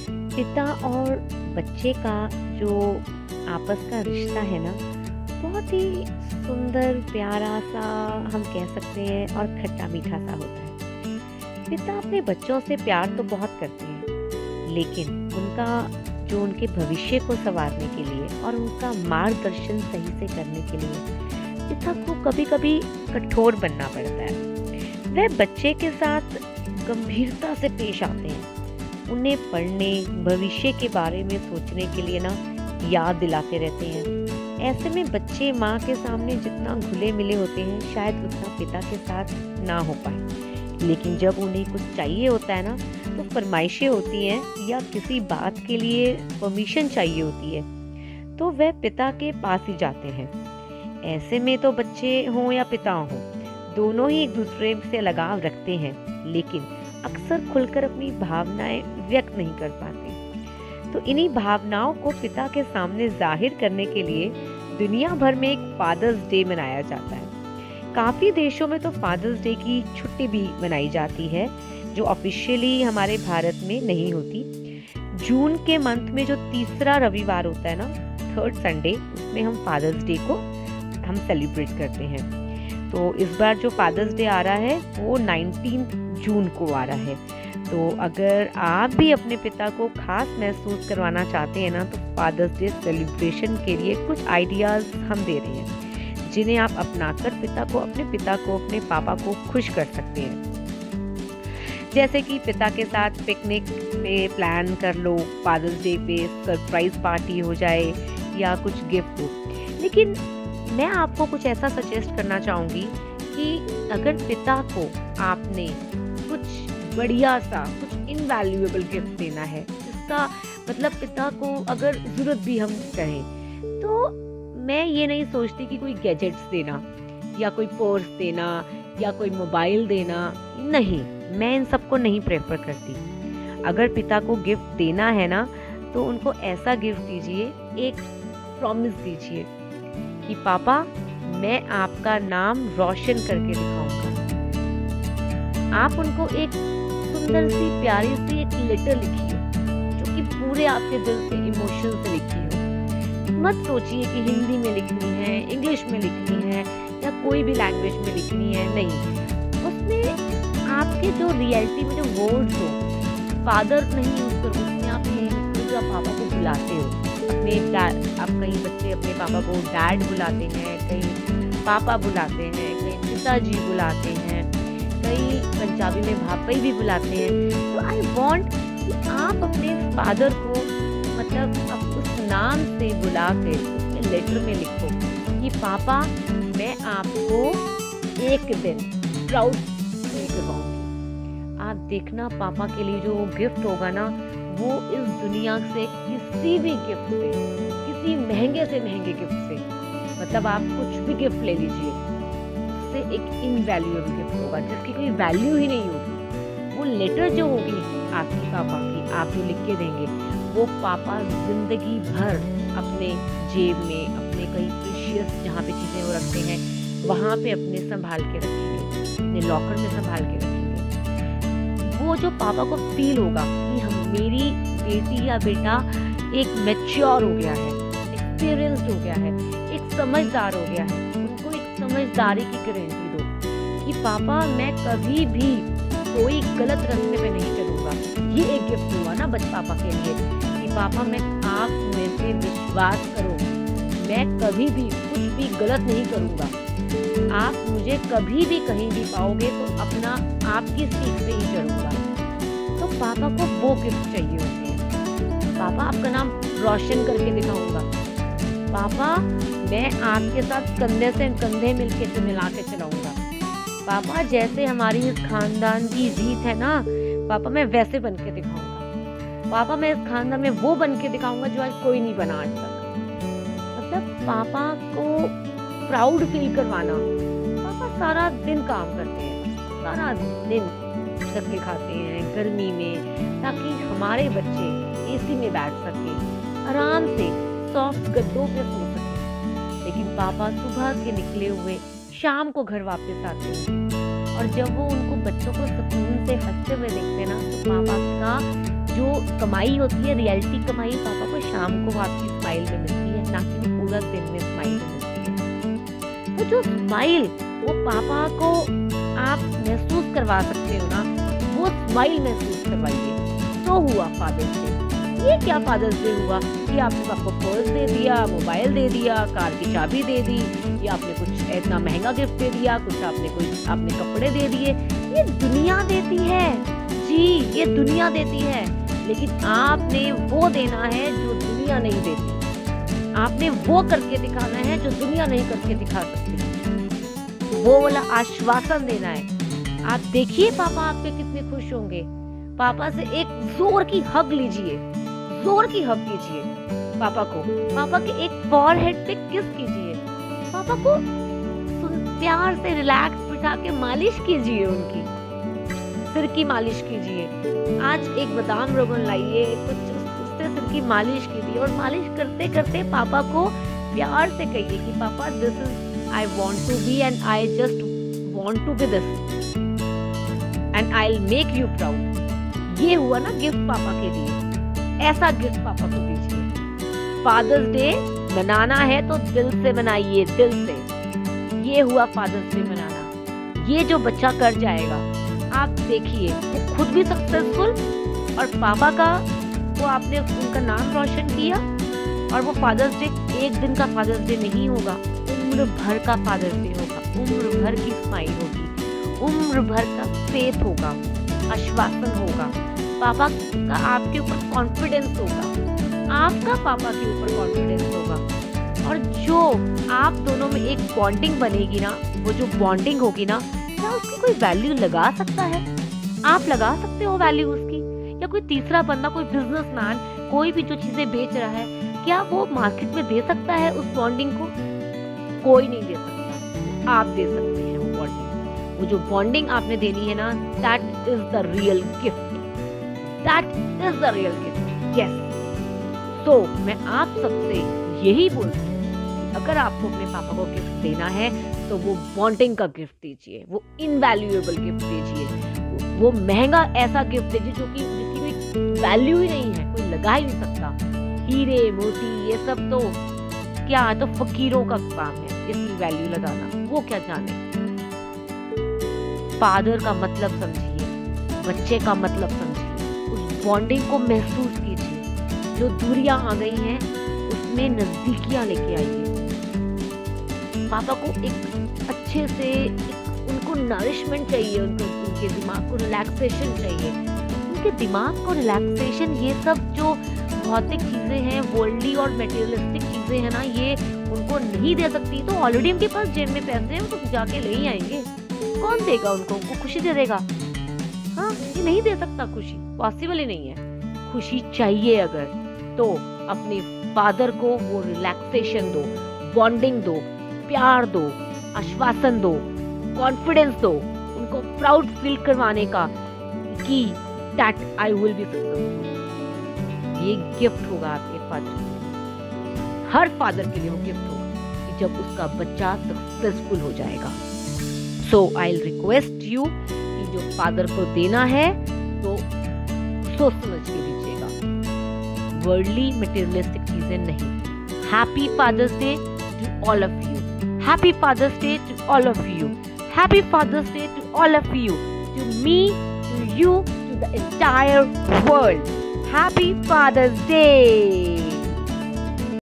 पिता और बच्चे का जो आपस का रिश्ता है ना, बहुत ही सुंदर प्यारा सा हम कह सकते हैं और खट्टा मीठा सा होता है। पिता अपने बच्चों से प्यार तो बहुत करते हैं, लेकिन उनका जो उनके भविष्य को संवारने के लिए और उनका मार्गदर्शन सही से करने के लिए पिता को कभी कभी कठोर बनना पड़ता है। वह बच्चे के साथ गंभीरता से पेश आते हैं, उन्हें पढ़ने भविष्य के बारे में सोचने के लिए ना याद दिलाते रहते हैं। ऐसे में बच्चे माँ के सामने जितना घुले मिले होते हैं शायद उतना पिता के साथ ना हो पाए, लेकिन जब उन्हें कुछ चाहिए होता है ना, तो फरमाइशें होती हैं या किसी बात के लिए परमिशन चाहिए होती है, तो वह पिता के पास ही जाते हैं। ऐसे में तो बच्चे हों या पिता हों, दोनों ही एक दूसरे से लगाव रखते हैं, लेकिन अक्सर खुलकर अपनी भावनाएं व्यक्त नहीं कर पाते। तो इन्हीं भावनाओं को पिता के सामने जाहिर करने के लिए दुनिया भर में एक फादर्स डे मनाया जाता है। काफी देशों में तो फादर्स डे की छुट्टी भी मनाई जाती है, जो ऑफिशियली हमारे भारत में नहीं होती। जून के मंथ में जो तीसरा रविवार होता है ना, थर्ड संडे, उसमें हम फादर्स डे को हम सेलिब्रेट करते हैं। तो इस बार जो फादर्स डे आ रहा है वो 19 जून को आ रहा है। तो अगर आप भी अपने पिता को खास महसूस करवाना चाहते हैं ना, तो फादर्स डे सेलिब्रेशन के लिए कुछ आइडियाज हम दे रहे हैं, जिन्हें आप अपनाकर अपने पापा को खुश कर सकते हैं। जैसे कि पिता के साथ पिकनिक पे प्लान कर लो, फादर्स डे पे सरप्राइज पार्टी हो जाए या कुछ गिफ्ट हो। लेकिन मैं आपको कुछ ऐसा सजेस्ट करना चाहूँगी कि अगर पिता को आपने कुछ बढ़िया सा कुछ इनवैल्यूएबल गिफ्ट देना है, जिसका मतलब पिता को अगर जरूरत भी हम कहें, तो मैं ये नहीं सोचती कि कोई गैजेट्स देना या कोई पर्स देना या कोई मोबाइल देना, नहीं, मैं इन सबको नहीं प्रेफर करती। अगर पिता को गिफ्ट देना है ना, तो उनको ऐसा गिफ्ट दीजिए, एक प्रॉमिस दीजिए कि पापा मैं आपका नाम रोशन करके दिखाऊंगा। आप उनको एक सुंदर सी प्यारी सी एक लेटर लिखिए, जो कि पूरे आपके दिल से इमोशन से लिखी हो। मत सोचिए कि हिंदी में लिखनी है, इंग्लिश में लिखनी है या कोई भी लैंग्वेज में लिखनी है, नहीं। उसमें आपके जो रियलिटी में जो वर्ड्स हो, फादर नहीं यूज करो, उसमें आप पापा को बुलाते हो, आप कहीं बच्चे अपने पापा को डैड बुलाते हैं, कहीं पापा बुलाते हैं, कहीं पिताजी बुलाते हैं, कई पंजाबी में भापई भी बुलाते हैं। तो आई वांट कि आप अपने फादर को मतलब आप उस नाम से बुला के उसमें लेटर में लिखो कि पापा मैं आपको एक दिन प्राउड फील करवाऊंगी। आप देखना पापा के लिए जो गिफ्ट होगा ना, वो इस दुनिया से किसी भी गिफ्ट से, किसी महंगे से महंगे गिफ्ट से, मतलब आप कुछ भी गिफ्ट ले लीजिए, उससे एक इनवैल्यूएबल गिफ्ट होगा जिसकी कोई वैल्यू ही नहीं होगी। वो लेटर जो होगी आपकी पापा की, आप जो लिख के देंगे, वो पापा जिंदगी भर अपने जेब में, अपने कई प्रीशियस जहाँ पे चीजें वो रखते हैं वहां पे अपने संभाल के रखेंगे, अपने लॉकर में संभाल के रखेंगे। वो जो पापा को फील होगा कि हम मेरी बेटी या बेटा एक मैच्योर हो गया है, एक्सपीरियंस्ड हो गया है, एक समझदार हो गया है, उनको एक समझदारी की गारंटी दो कि पापा मैं कभी भी कोई गलत रास्ते पे नहीं चलूंगा। ये एक गिफ्ट हुआ ना पापा के लिए कि पापा मैं आप में से विश्वास करो, मैं कभी भी कुछ भी गलत नहीं करूंगा। आप मुझे कभी भी कहीं भी पाओगे तो अपना आपकी सीख से ही चलूंगा। तो पापा को वो गिफ्ट चाहिए होते हैं। पापा आपका नाम रोशन करके दिखाऊंगा, पापा मैं आपके साथ कंधे से कंधे मिलके मिला के चलाऊंगा, पापा जैसे हमारी इस खानदान की रीत है ना, पापा मैं वैसे बन के दिखाऊंगा, पापा मैं इस खानदान में वो बन के दिखाऊंगा जो आज कोई नहीं बना आज तक। मतलब पापा को प्राउड फील करवाना। पापा सारा दिन काम करते हैं, सारा दिन थक के खाते हैं गर्मी में, ताकि हमारे बच्चे एसी में बैठ सके, आराम से सॉफ्ट गद्दों पे सो सके। लेकिन पापा सुबह के निकले हुए शाम को घर वापस आते हैं, और जब वो उनको बच्चों को सुकून से हंसते हुए देखते ना, तो पापा का जो कमाई होती है, रियलिटी कमाई पापा को शाम को आपकी स्माइल में मिलती है, ना कि पूरा दिन में स्माइल में मिलती है। तो जो स्माइल वो पापा को आप महसूस करवा सकते हो ना, वो स्माइल महसूस करवाइए। तो हुआ फादर्स डे। ये क्या फादर्स डे हुआ कि आपने आपको पर्स दे दिया, मोबाइल दे दिया, कार की चाबी दे दी, या आपने कुछ इतना महंगा गिफ्ट दे दिया, कुछ आपने कपड़े दे दिए। ये दुनिया देती है जी, ये दुनिया देती है, लेकिन आपने वो देना है जो दुनिया नहीं देती। आपने वो करके दिखाना है जो दुनिया नहीं करके दिखा सकती। वो वाला आश्वासन देना है। आप देखिए पापा आपके कितने खुश होंगे। पापा से एक जोर की हग लीजिए, जोर की हग कीजिए पापा को। पापा के एक फॉरहेड पे किस कीजिए। पापा को प्यार से रिलैक्स बिठा के मालिश कीजिए, उनकी सिर की मालिश कीजिए। आज एक बादाम रोगन लाइए, कुछ उससे सिर की मालिश कीजिए, और मालिश करते करते पापा को प्यार से कहिए कि पापा this is I want to be and I just want to be this and I will make you proud. ये हुआ ना गिफ्ट पापा के लिए। ऐसा गिफ्ट पापा को दीजिए। फादर्स डे मनाना है तो दिल से मनाइए, दिल से। ये हुआ फादर्स डे मनाना। ये जो बच्चा कर जाएगा, आप देखिए वो खुद भी सक्सेसफुल, और पापा का वो आपने उनका नाम रोशन किया। और वो फादर्स डे एक दिन का फादर्स डे नहीं होगा, उम्र भर का फादर्स डे होगा। उम्र भर की स्माइल होगी, उम्र भर का फेथ होगा, आश्वासन होगा, पापा का आपके ऊपर कॉन्फिडेंस होगा, आपका पापा के ऊपर कॉन्फिडेंस होगा। और जो आप दोनों में एक बॉन्डिंग बनेगी ना, वो जो बॉन्डिंग होगी ना, क्या उसकी कोई वैल्यू लगा सकता है? आप लगा सकते हो वैल्यू उसकी? या कोई तीसरा बंदा, कोई बिजनेसमैन, कोई भी जो चीजें बेच रहा है, क्या वो मार्केट में दे सकता है उस बॉन्डिंग को? कोई नहीं दे सकता, आप दे सकते हैं वो बॉन्डिंग। वो जो बॉन्डिंग आपने देनी है ना, that is the real gift, that is the real gift. Yes, तो मैं आप सबसे यही बोलती हूँ, अगर आपको अपने पापा को गिफ्ट देना है तो वो बॉन्डिंग का गिफ्ट दीजिए, वो इनवैल्यूएबल गिफ्ट दीजिए, वो महंगा ऐसा गिफ्ट दीजिए जो कि जिसकी कोई वैल्यू ही नहीं है, कोई लगा ही नहीं सकता। हीरे मोती ये सब तो क्या, तो फकीरों का काम है इसकी वैल्यू लगाना, वो क्या जाने। फादर का मतलब समझिए, बच्चे का मतलब समझिए, उस बॉन्डिंग को महसूस कीजिए। जो दूरियां आ गई हैं उसमें नजदीकियां लेके आइए। पापा को एक अच्छे से उनको नरिशमेंट चाहिए, उनके दिमाग को रिलैक्सेशन चाहिए, उनके दिमाग को रिलैक्सेशन। ये सब जो भौतिक चीजें हैं, वर्ल्डली और मटेरियलिस्टिक चीजें हैं ना, ये उनको नहीं दे सकती। तो ऑलरेडी उनके पास जेब में पैसे हैं, वो तो जाके ले ही आएंगे। कौन देगा उनको? वो खुशी दे देगा? हाँ, ये नहीं दे सकता खुशी, पॉसिबल ही नहीं है। खुशी चाहिए अगर, तो अपने फादर को वो रिलैक्सेशन दो, बॉन्डिंग दो, प्यार दो, आश्वासन दो, कॉन्फिडेंस दो, उनको प्राउड फील करवाने का कि that I will be successful. ये गिफ्ट होगा आपके फादर के। हर फादर के लिए वो गिफ्ट होगा कि जब उसका बच्चा सक्सेसफुल हो जाएगा। सो आई विल रिक्वेस्ट यू कि जो फादर को देना है तो सोच समझ के दीजिएगा, वर्ल्डली मटेरियलिस्टिक चीजें नहीं। Happy Father's Day to all of you, happy Father's Day to all of you, happy Father's Day to all of you, to me, to you, to the entire world. Happy Father's Day!